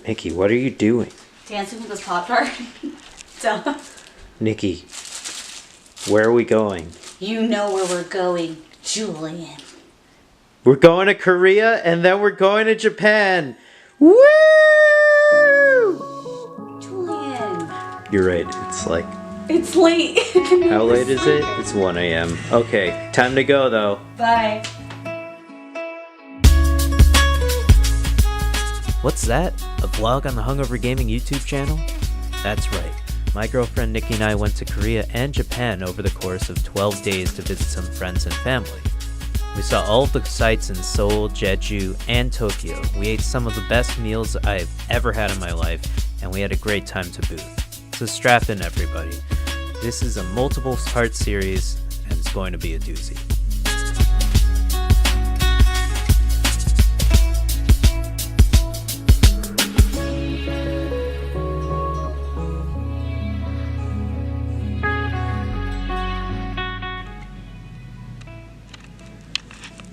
Nikki, what are you doing? Dancing with this Pop-Tart. Duh. Nikki, where are we going? You know where we're going, Julien. We're going to Korea and then we're going to Japan. Woo! Julien. You're right, it's like... It's late. How late is it? It's 1 a.m. Okay, time to go though. Bye. What's that? A vlog on the Hungover Gaming YouTube channel? That's right. My girlfriend Nikki and I went to Korea and Japan over the course of 12 days to visit some friends and family. We saw all of the sights in Seoul, Jeju, and Tokyo. We ate some of the best meals I've ever had in my life, and we had a great time to boot. So strap in, everybody. This is a multiple part series, and it's going to be a doozy.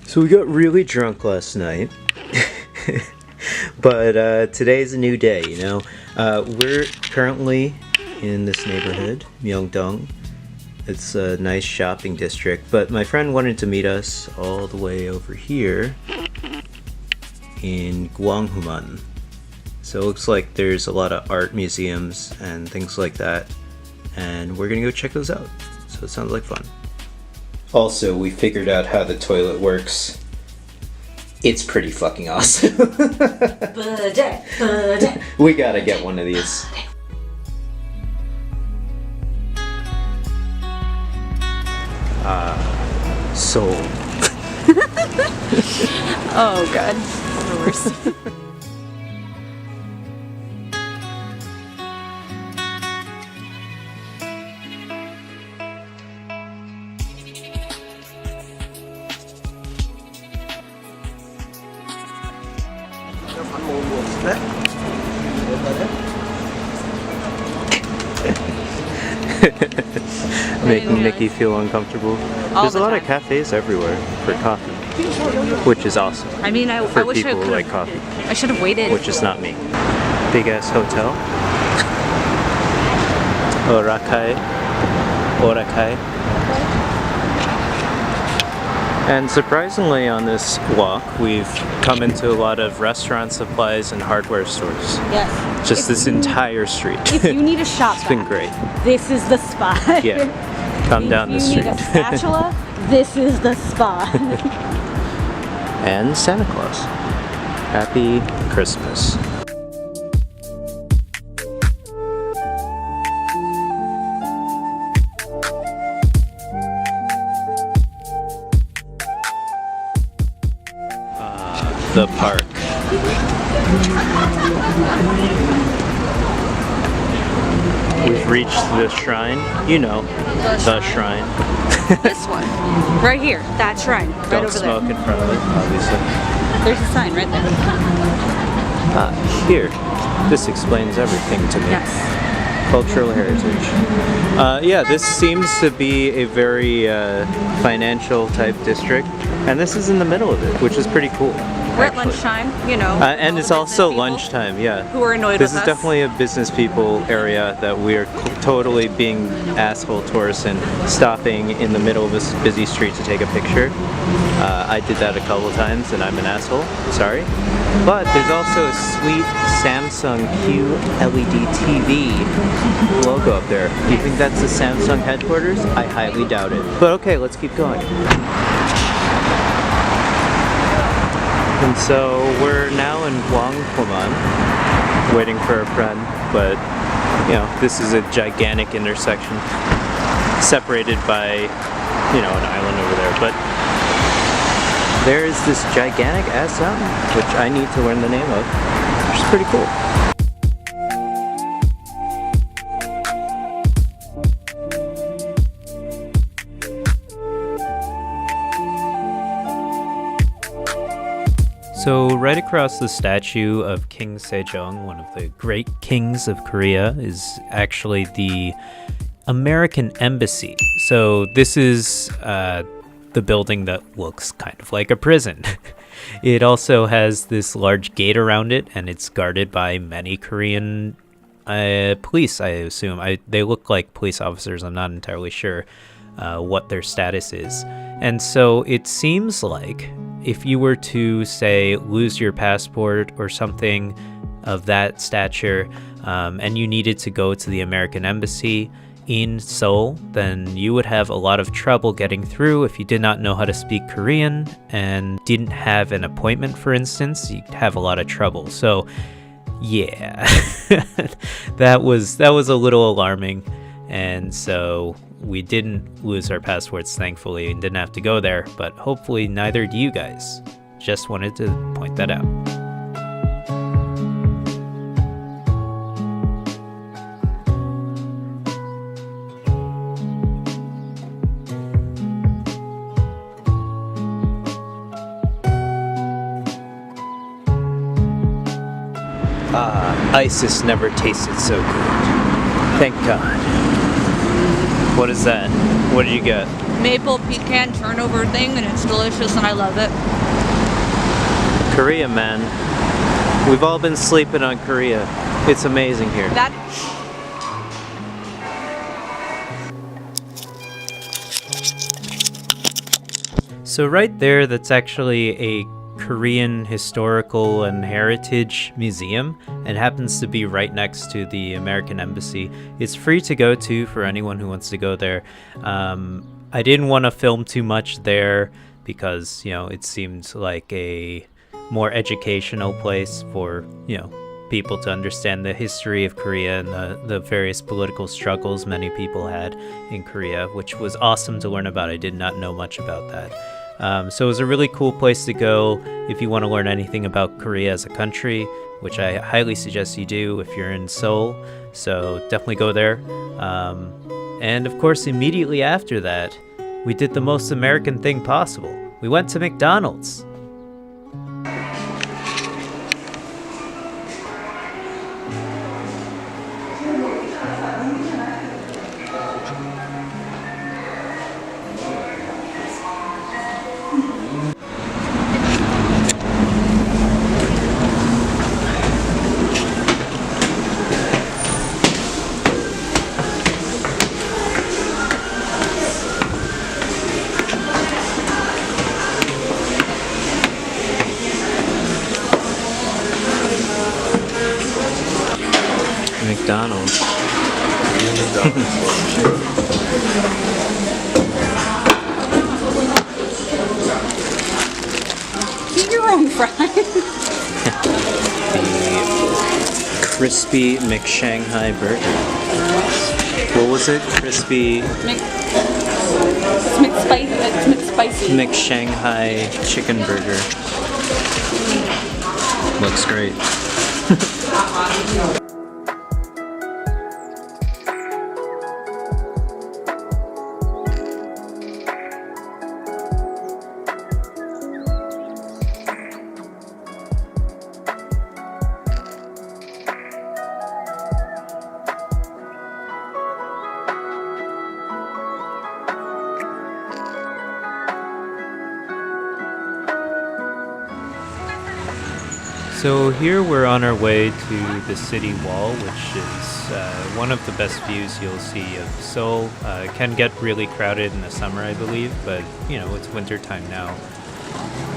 So we got really drunk last night, but today's a new day, you know? We're currently in this neighborhood, Myeongdong. It's a nice shopping district, but my friend wanted to meet us all the way over here in Gwanghwamun. So it looks like there's a lot of art museums and things like that, and we're gonna go check those out. So it sounds like fun. Also, we figured out how the toilet works. It's pretty fucking awesome. We gotta get one of these. Seoul. Oh god. The worst. Making Nikki feel uncomfortable. There's a lot of cafes everywhere for coffee, which is awesome. I mean, I for wish I people could who like coffee, I should have waited. which is not me. Big ass hotel. Orakai. And surprisingly on this walk, we've come into a lot of restaurant supplies and hardware stores. Yes. Just this entire street. If you need a shop It's been vac, great. this is the spot. Yeah. Come down the If you street. need a spatula, this is the spot. And Santa Claus. Happy Christmas. The park. We've reached the shrine. You know, the shrine. This one. Right here. That shrine. Right Don't over smoke there. in front of it, obviously. There's a sign right there. Here. This explains everything to me. Yes. Cultural heritage. Yeah, this seems to be a very financial type district, and this is in the middle of it, which is pretty cool. We're at actually. lunchtime, you know. And all it's the also business people lunchtime, yeah. Who are annoyed This with is us. definitely a business people area that we are totally being asshole tourists and stopping in the middle of this busy street to take a picture. I did that a couple times and I'm an asshole, sorry. But there's also a sweet Samsung QLED TV logo up there. Do you think that's the Samsung headquarters? I highly doubt it. But okay, let's keep going. And so we're now in Gwanghwamun, waiting for a friend, but you know, this is a gigantic intersection separated by, you know, an island over there. But there is this gigantic ass mountain, which I need to learn the name of, which is pretty cool. So right across the statue of King Sejong, one of the great kings of Korea, is actually the American Embassy. So this is the building that looks kind of like a prison. It also has this large gate around it, and it's guarded by many Korean police, I assume. They look like police officers. I'm not entirely sure what their status is. And so it seems like if you were to, say, lose your passport or something of that stature, and you needed to go to the American embassy in Seoul, then you would have a lot of trouble getting through if you did not know how to speak Korean and didn't have an appointment, for instance. You'd have a lot of trouble. So yeah, that was a little alarming. And so we didn't lose our passports, thankfully, and didn't have to go there, but hopefully neither do you guys. Just wanted to point that out. ISIS never tasted so good. Thank God. What is that? What did you get? Maple pecan turnover thing, and it's delicious, and I love it. Korea, man. We've all been sleeping on Korea. It's amazing here. So right there, that's actually a Korean Historical and Heritage Museum. It happens to be right next to the American Embassy. It's free to go to for anyone who wants to go there. I didn't want to film too much there because, it seemed like a more educational place for, people to understand the history of Korea and the various political struggles many people had in Korea, which was awesome to learn about. I did not know much about that. So it was a really cool place to go if you want to learn anything about Korea as a country, which I highly suggest you do if you're in Seoul. So definitely go there. And of course, immediately after that, we did the most American thing possible. We went to McDonald's. McDonald's. Eat your own fries. The crispy McShanghai burger. What was it? Crispy McSpicy. McShanghai chicken burger. Looks great. So here we're on our way to the city wall, which is one of the best views you'll see of Seoul. It can get really crowded in the summer, I believe, but it's winter time now.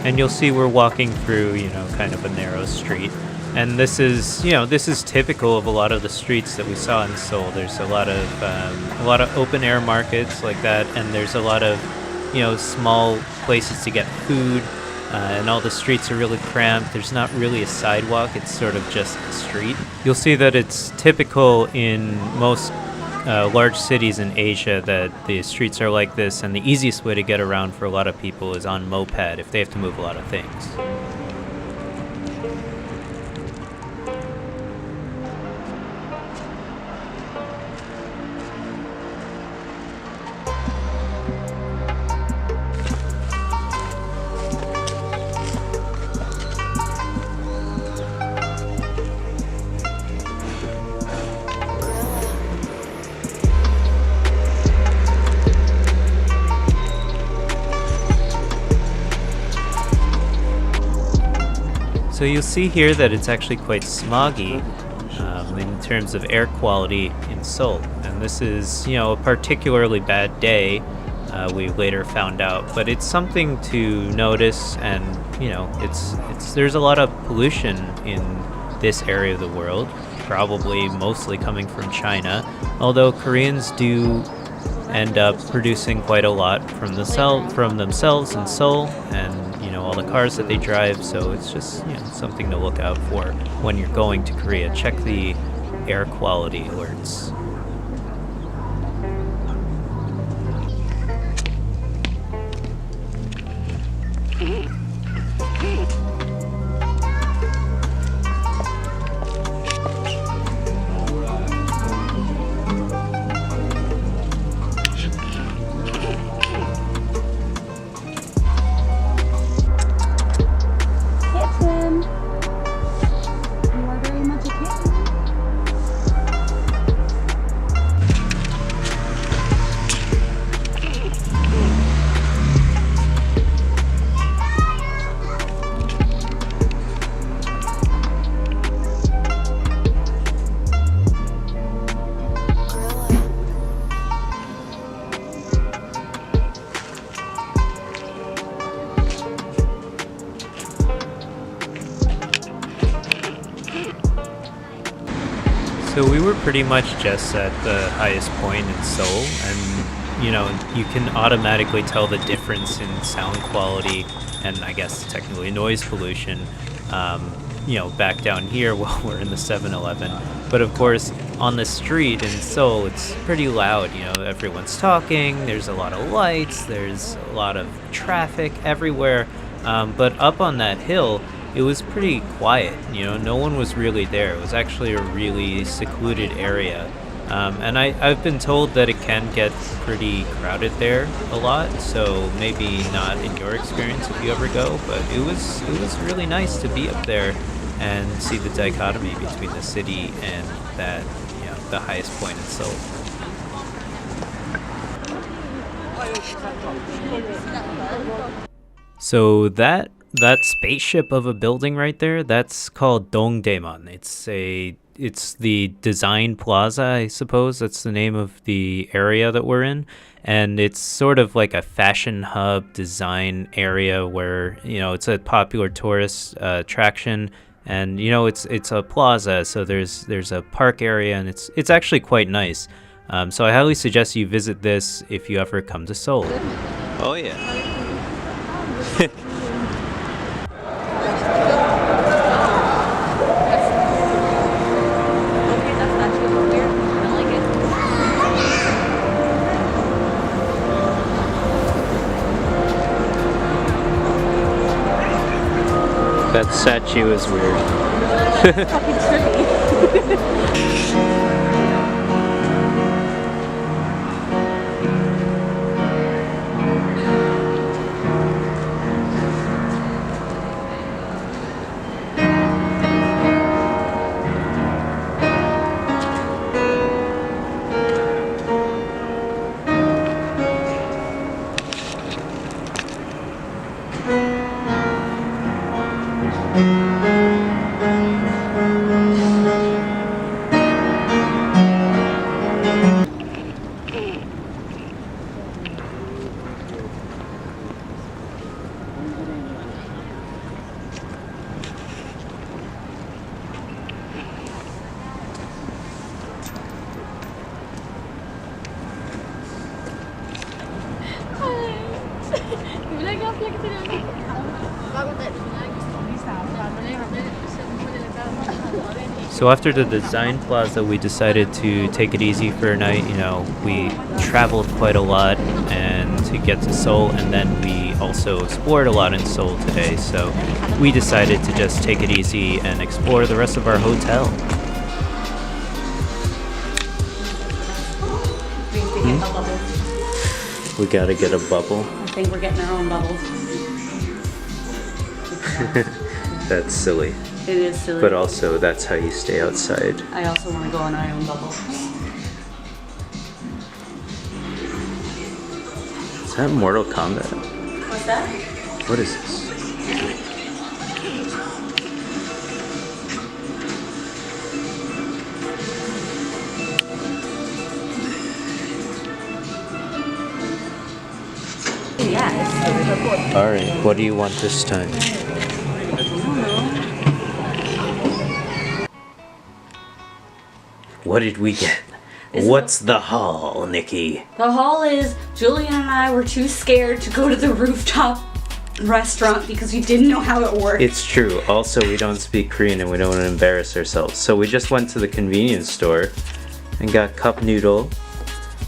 And you'll see we're walking through, kind of a narrow street. And this is typical of a lot of the streets that we saw in Seoul. There's a lot of open air markets like that, and there's a lot of small places to get food. And all the streets are really cramped. There's not really a sidewalk. It's sort of just a street. You'll see that it's typical in most large cities in Asia that the streets are like this, and the easiest way to get around for a lot of people is on moped if they have to move a lot of things. So you'll see here that it's actually quite smoggy in terms of air quality in Seoul. And this is, a particularly bad day, we later found out. But it's something to notice, and, there's a lot of pollution in this area of the world, probably mostly coming from China, although Koreans do end up producing quite a lot from themselves in Seoul, and all the cars that they drive. So it's just something to look out for when you're going to Korea. Check the air quality alerts. So we were pretty much just at the highest point in Seoul, and you can automatically tell the difference in sound quality and I guess technically noise pollution, back down here while we're in the 7-Eleven. But of course, on the street in Seoul, it's pretty loud. Everyone's talking, there's a lot of lights, there's a lot of traffic everywhere. But up on that hill, it was pretty quiet. No one was really there. It was actually a really secluded area. And I've been told that it can get pretty crowded there a lot, so maybe not in your experience if you ever go, but it was really nice to be up there and see the dichotomy between the city and that, the highest point in Seoul. So that spaceship of a building right there, that's called Dondaemun. It's the design plaza, I suppose. That's the name of the area that we're in. And it's sort of like a fashion hub design area where, it's a popular tourist attraction. And, it's a plaza, so there's a park area, and it's actually quite nice. So I highly suggest you visit this if you ever come to Seoul. Oh yeah. That statue is weird. Fucking trippy. So after the design plaza, we decided to take it easy for a night. We traveled quite a lot and to get to Seoul, and then we also explored a lot in Seoul today. So we decided to just take it easy and explore the rest of our hotel. We gotta get a bubble. I think we're getting our own bubbles. That's silly. It is silly. But also, that's how you stay outside. I also want to go on our own bubble. Is that Mortal Kombat? What's that? What is this? Alright, what do you want this time? What did we get? What's the haul, Nikki? The haul is Julien and I were too scared to go to the rooftop restaurant because we didn't know how it worked. It's true. Also, we don't speak Korean and we don't want to embarrass ourselves. So we just went to the convenience store and got cup noodle,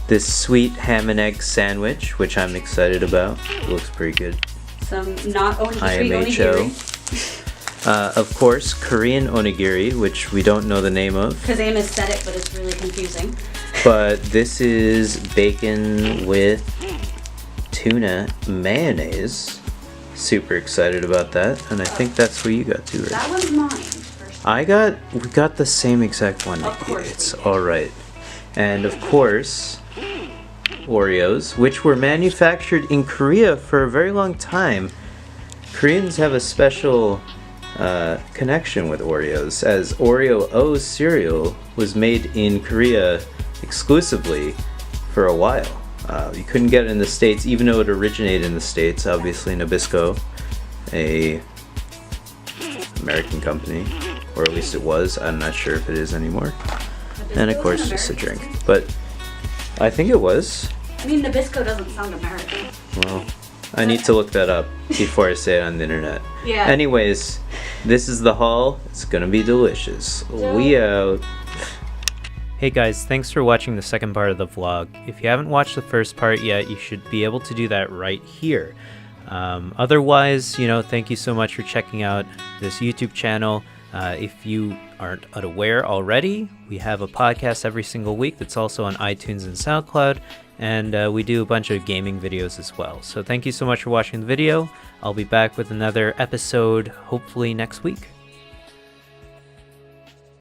this sweet ham and egg sandwich, which I'm excited about. It looks pretty good. Some not onigiri, IMHO. onigiri. Of course, Korean onigiri, which we don't know the name of. Because Amos said it, but it's really confusing. But this is bacon with tuna mayonnaise. Super excited about that, and I think that's what you got too, right? That was mine. We got the same exact one. Of course. It's alright. And of course, Oreos, which were manufactured in Korea for a very long time. Koreans have a special connection with Oreos, as Oreo O cereal was made in Korea exclusively for a while. You couldn't get it in the States, even though it originated in the States. Obviously, Nabisco, a American company, or at least it was. I'm not sure if it is anymore. And of course, just a drink. But I think it was. I mean, Nabisco doesn't sound American. Well, I need to look that up before I say it on the internet. Yeah. Anyways, this is the haul. It's gonna be delicious. We out. Hey guys, thanks for watching the second part of the vlog. If you haven't watched the first part yet, you should be able to do that right here. Otherwise, thank you so much for checking out this YouTube channel. If you aren't unaware already, we have a podcast every single week that's also on iTunes and SoundCloud, and we do a bunch of gaming videos as well. So thank you so much for watching the video. I'll be back with another episode hopefully next week.